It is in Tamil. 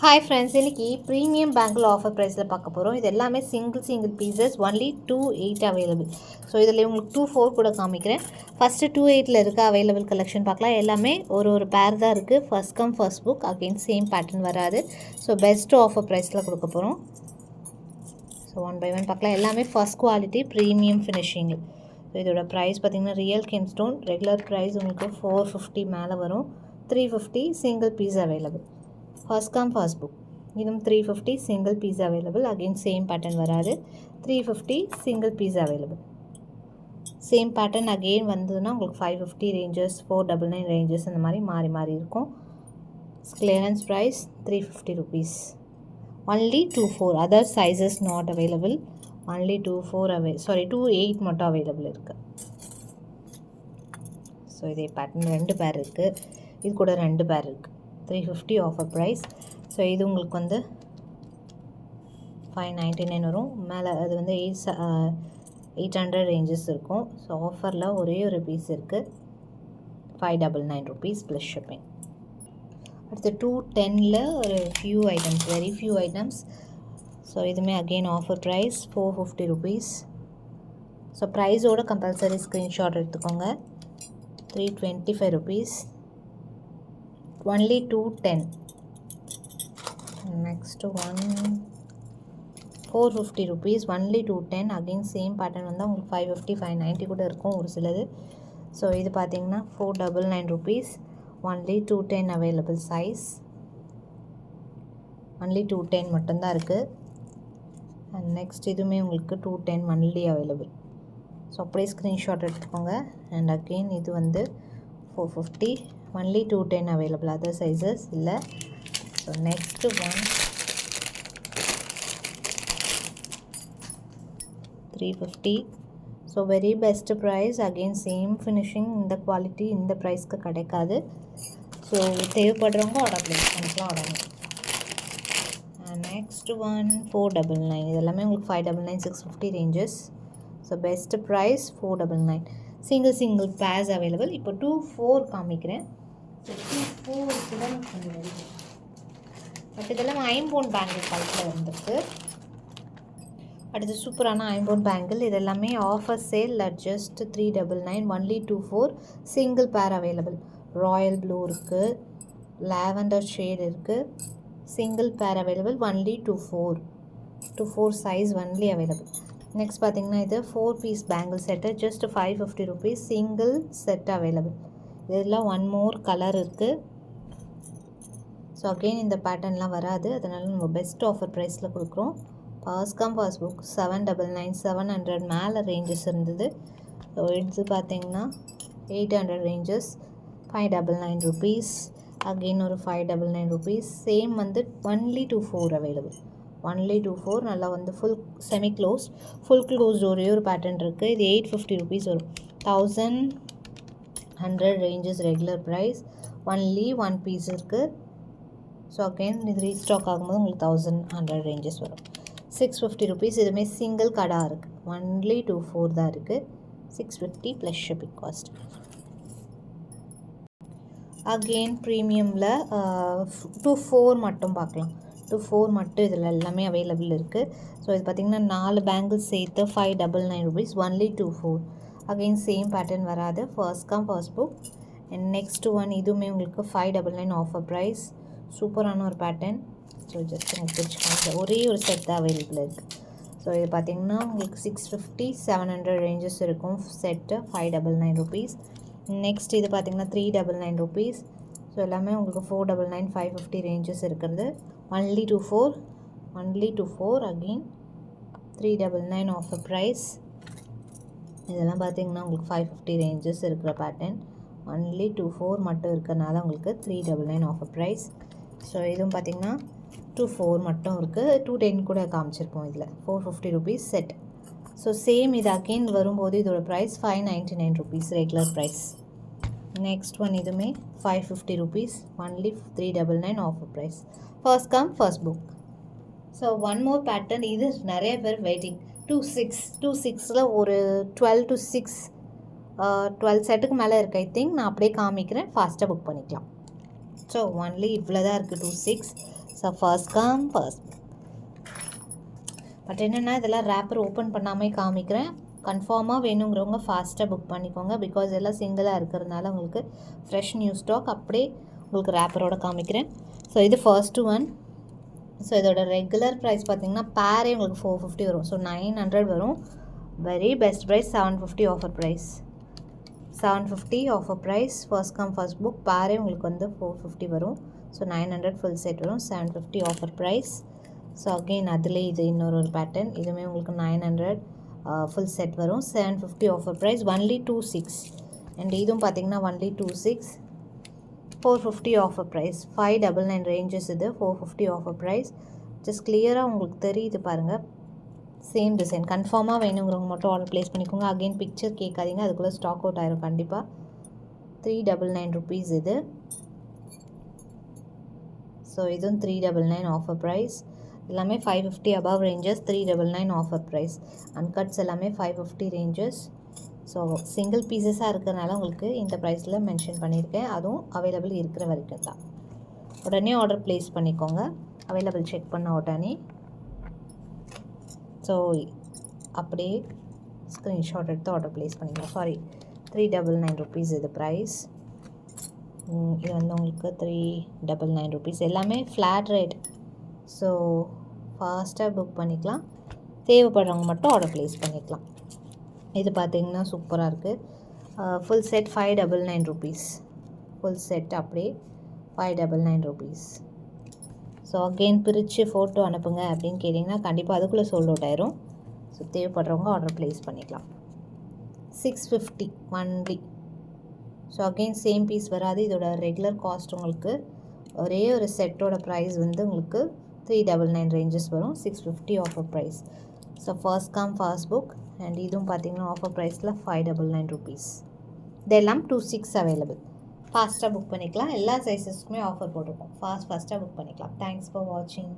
ஹாய் ஃப்ரெண்ட்ஸ், இன்றைக்கி ப்ரீமியம் பேங்கிள் ஆஃபர் ப்ரைஸில் பார்க்க போகிறோம். இது எல்லாமே single pieces, only 2/8 available. So இதில் உங்களுக்கு 2/4 கூட காமிக்கிறேன். ஃபஸ்ட்டு 2/8 இருக்க அவைலபிள் கலெக்ஷன் பார்க்கலாம். எல்லாமே ஒரு பேர் தான் இருக்குது. First come first book, again same pattern வராது. ஸோ பெஸ்ட் ஆஃபர் ப்ரைஸில் கொடுக்க போகிறோம். ஸோ 1 by 1 பார்க்கலாம். எல்லாமே first quality premium finishing. So இதோட ப்ரைஸ் பார்த்திங்கன்னா ரியல் கெம்ஸ்டோன் ரெகுலர் ப்ரைஸ் உங்களுக்கு 450 மேலே வரும். 350 single piece available. First come first book. இதுவும் 350 single piece available. Again same pattern வராது. 350 single piece available. Same pattern again வந்ததுன்னா உங்களுக்கு 550 ரேஞ்சஸ், 499 ரேஞ்சஸ், இந்த மாதிரி மாறி இருக்கும். Clearance price 350 rupees. Only 2/4. Other sizes not available. Only 2/8 மட்டும் அவைலபிள் இருக்குது. ஸோ இதே பேட்டர்ன் 2 பேர் இருக்குது. இது கூட 2 பேர் இருக்குது. 350 ஆஃபர் ப்ரைஸ். ஸோ இது உங்களுக்கு வந்து 599 வரும். மேலே அது வந்து 800 ரேஞ்சஸ் இருக்கும். ஸோ ஆஃபரில் ஒரே ஒரு பீஸ் இருக்குது. 599 rupees ப்ளஸ் ஷிப்பிங். அடுத்து 210 ஒரு few items, very few items. So இதுவுமே again offer price 450 rupees. So ப்ரைஸோட கம்பல்சரி ஸ்க்ரீன்ஷாட் எடுத்துக்கோங்க. 325 rupees. Only 210. Next one 450 rupees. Only 210. Again same pattern வந்தால் உங்களுக்கு 550 590 கூட இருக்கும் ஒரு சிலது. ஸோ இது பார்த்தீங்கன்னா 499 rupees. Only 210 available size. Only 210 மட்டும்தான் இருக்குது. அண்ட் நெக்ஸ்ட் இதுவுமே உங்களுக்கு 210 ஒன்லி அவைலபிள். ஸோ அப்படியே ஸ்க்ரீன்ஷாட் எடுத்துக்கோங்க. அண்ட் அகெயின் இது வந்து 450. Only 210 available. அதர் சைஸஸ் இல்லை. So next one 350. So very best price. Again same finishing. இந்த குவாலிட்டி இந்த ப்ரைஸ்க்கு கிடைக்காது. ஸோ தேவைப்படுறவங்க ஆர்டர் ப்ளேஸ் பண்ணிக்கலாம். ஆர்டர். Next one 499. இதெல்லாமே உங்களுக்கு 599 650 ranges. So best price 499. Single pairs available. இப்போ 2/4 காமிக்கிறேன். 2/4 தான் கொஞ்சம் வெரி. பட் இதெல்லாம் ஐம்போன் பேங்கிள் காலத்தில் வந்துருக்கு. அடுத்து சூப்பரான ஐம்போன் பேங்கிள். இது எல்லாமே offer sale just 399. Only 2/4 single pair available. Royal blue இருக்குது, லாவெண்டர் ஷேட் இருக்குது. Single pair available. Only 2/4 size only available. Next பார்த்தீங்கன்னா இது 4 piece bangle set. Just 550 rupees. Single set available. இதெல்லாம் ஒன் மோர் கலர் இருக்குது. ஸோ அகெயின் இந்த பேட்டர்ன்லாம் வராது. அதனால் நம்ம பெஸ்ட் ஆஃபர் ப்ரைஸில் கொடுக்குறோம். ஃபர்ஸ்ட் கம் ஃபர்ஸ்ட் புக் 799 700 மேலே ரேஞ்சஸ் இருந்தது. ஸோ இது பார்த்தீங்கன்னா 800 ரேஞ்சஸ். 599 rupees. அகெயின் ஒரு 599 rupees. சேம் வந்து ஒன்லி 2/4 அவைலபிள். ஒன்லி 2/4. நல்லா வந்து ஃபுல் க்ளோஸ்ட் ஒரே ஒரு பேட்டர்ன் இருக்குது. இது 850 rupees வரும். 1100 ranges regular price. Only 1 piece இருக்குது. ஸோ அகெயின் இது ரீஸ்டாக் ஆகும்போது உங்களுக்கு 1100 ரேஞ்சஸ் வரும். 650 rupees. இதுவுமே சிங்கிள் கடாக இருக்குது. ஒன்லி 2/4 தான் இருக்குது. 650 ப்ளஸ் ஷிப்பிங் காஸ்ட். அகெயின் ப்ரீமியமில் 2/4 மட்டும் பார்க்கலாம். 2/4 மட்டும் இதில் எல்லாமே அவைலபிள் இருக்குது. ஸோ இது பார்த்திங்கன்னா 4 பேங்கிள்ஸ் சேர்த்து 599 rupees. Only 2/4. Again same pattern வராது. First come first book. And next one இதுவுமே உங்களுக்கு 599 ஆஃபர் ப்ரைஸ். சூப்பரான ஒரு பேட்டர்ன். ஸோ ஜஸ்ட் உங்களுக்கு பிடிச்சிக்கோங்க. ஒரே ஒரு செட் தான் அவைலபிள் இருக்குது. ஸோ இது பார்த்திங்கன்னா உங்களுக்கு 650 700 ரேஞ்சஸ் இருக்கும் செட்டு. 599 rupees. நெக்ஸ்ட் இது பார்த்திங்கன்னா 399 rupees. ஸோ எல்லாமே உங்களுக்கு 499 550 ரேஞ்சஸ் இருக்கிறது. Only 2/4 again 399 offer price. இதெல்லாம் பார்த்திங்கன்னா உங்களுக்கு 550 ரேஞ்சஸ் இருக்கிற பேட்டர்ன். ஒன்லி 2/4 மட்டும் இருக்கிறனால உங்களுக்கு 399 ஆஃபர் ப்ரைஸ். ஸோ இதுவும் பார்த்திங்கன்னா 2/4 மட்டும் இருக்குது. 210 கூட காமிச்சிருப்போம். இதில் 450 rupees செட். ஸோ சேம் இது அகெயின் வரும்போது இதோட price 599 rupees regular price. Next one இதுவுமே 550 rupees. Only 399 offer price. First come first book. So one more pattern. இது நிறைய பேர் வெயிட்டிங். 2/6 ஒரு 12 to 6 12 செட்டுக்கு மேலே இருக்குது. ஐ திங்க் நான் அப்படியே காமிக்கிறேன். ஃபாஸ்ட்டாக புக் பண்ணிக்கலாம். ஸோ ஒன்லி இவ்வளோ தான் இருக்குது. 2/6 so first come first. But என்னென்னா இதெல்லாம் ரேப்பர் ஓப்பன் பண்ணாமல் காமிக்கிறேன். கன்ஃபார்மாக வேணுங்கிறவங்க ஃபாஸ்ட்டாக புக் பண்ணிக்கோங்க. பிகாஸ் எல்லாம் சிங்கிளாக இருக்கிறதுனால உங்களுக்கு ஃப்ரெஷ் நியூ ஸ்டாக் அப்படியே உங்களுக்கு ரேப்பரோட காமிக்கிறேன். ஸோ இது ஃபர்ஸ்ட் ஒன். ஸோ இதோட ரெகுலர் ப்ரைஸ் பார்த்திங்கன்னா பேரே உங்களுக்கு 450 வரும். ஸோ 900 வரும். Very best price 750 offer price. 750 offer price. First come first book பேரே உங்களுக்கு வந்து 450 வரும். ஸோ 900 ஃபுல் செட் வரும். 750 ஆஃபர் ப்ரைஸ். ஸோ அகெயின் அதிலே இது இன்னொரு பேட்டர்ன். இதுவுமே உங்களுக்கு 900 ஃபுல் செட் வரும். 750 ஆஃபர் ப்ரைஸ். ஒன்லி 26. அண்ட் இதுவும் பார்த்திங்கன்னா ஒன்லி 26. 450 offer price. 599 ரேஞ்சஸ் இது. 450 ஆஃபர் ப்ரைஸ். ஜஸ்ட் கிளியராக உங்களுக்கு தெரியுது பாருங்கள். Same design. கன்ஃபார்மாக வேணுங்கிறவங்க மட்டும் ஆர்டர் ப்ளேஸ் பண்ணிக்கோங்க. அகெயின் பிக்சர் கேட்காதீங்க, அதுக்குள்ளே ஸ்டாக் அவுட் ஆயிரும் கண்டிப்பாக. 399 ருபீஸ் இது. ஸோ இதுவும் 399 ஆஃபர் ப்ரைஸ். எல்லாமே 550 above ranges. 399 offer price. Uncuts எல்லாமே 550 ரேஞ்சஸ். ஸோ சிங்கிள் பீசஸாக இருக்கிறதுனால உங்களுக்கு இந்த ப்ரைஸில் மென்ஷன் பண்ணியிருக்கேன். அதுவும் அவைலபிள் இருக்கிற வரைக்கும் தான். உடனே ஆர்டர் ப்ளேஸ் பண்ணிக்கோங்க, அவைலபிள் செக் பண்ண உடனே. ஸோ அப்படியே ஸ்க்ரீன்ஷாட் எடுத்து ஆர்டர் ப்ளேஸ் பண்ணிக்கலாம். சாரி, 399 ருபீஸ் இது ப்ரைஸ். இது வந்து உங்களுக்கு 399 ருபீஸ். எல்லாமே ஃப்ளாட் ரேட். ஸோ ஃபாஸ்ட்டாக புக் பண்ணிக்கலாம். தேவைப்படுறவங்க மட்டும் ஆர்டர் ப்ளேஸ் பண்ணிக்கலாம். இது பார்த்திங்கன்னா சூப்பராக இருக்குது. Full set 599 rupees. Full set அப்படியே 599 ருபீஸ். ஸோ அகெயின் பிரித்து ஃபோட்டோ அனுப்புங்க அப்படின்னு கேட்டிங்கன்னா கண்டிப்பாக அதுக்குள்ளே சோல்ட் அவுட் ஆயிரும். ஸோ தேவைப்படுறவங்க ஆர்டர் ப்ளேஸ் பண்ணிக்கலாம். 650 only. So again same piece வராது. இதோட ரெகுலர் காஸ்ட் உங்களுக்கு ஒரே ஒரு செட்டோட ப்ரைஸ் வந்து உங்களுக்கு 399 ரேஞ்சஸ் வரும். 650 offer price. So first come first book. And இதுவும் பார்த்திங்கன்னா ஆஃபர் ப்ரைஸில் 599 ருபீஸ். இதெல்லாம் 26 அவைலபிள். ஃபாஸ்ட்டாக புக் பண்ணிக்கலாம். எல்லா சைஸஸ்க்குமே ஆஃபர் போட்டிருக்கோம். ஃபாஸ்ட்டாக புக் பண்ணிக்கலாம். தேங்க்ஸ் ஃபார் வாட்சிங்.